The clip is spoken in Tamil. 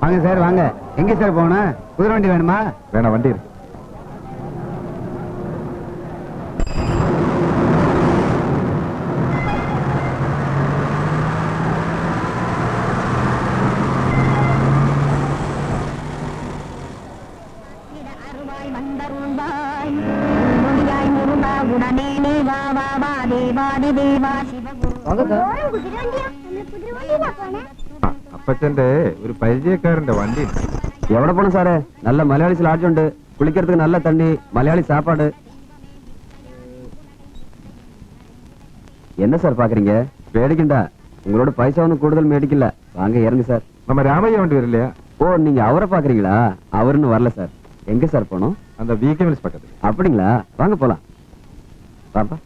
வாங்க சார் வாங்க. எங்க சார் போகணும்? குதிரை வண்டி வேணுமா? வேணாம், வண்டி இருக்கு. അപ്പച്ചന്റെ ഒരു പരിചയക്കാരന്റെ വണ്ടി. എവിടെ പോണം സാറേ? നല്ല മലയാളി ലാഡ്ജ് ഉണ്ട്, കുളിக்கிறதுக்கு நல்ல தண்ணி, மலையாளி சாப்பாடு. என்ன சார் பாக்குறீங்க? பேடிக்கണ്ട, உங்களோட பைசா ஒன்றும் கூடுதல் மேடிக்கல. வாங்க இறங்கு சார். நம்ம ராமையா வண்டி வரலையா? ஓ, நீங்க அவரை பாக்குறீங்களா? அவருன்னு வரல சார். எங்க சார் போனோம்? அந்த விகே மில்ஸ் பக்கத்துல. அப்படிங்களா? வாங்க போலாம். பாப்பா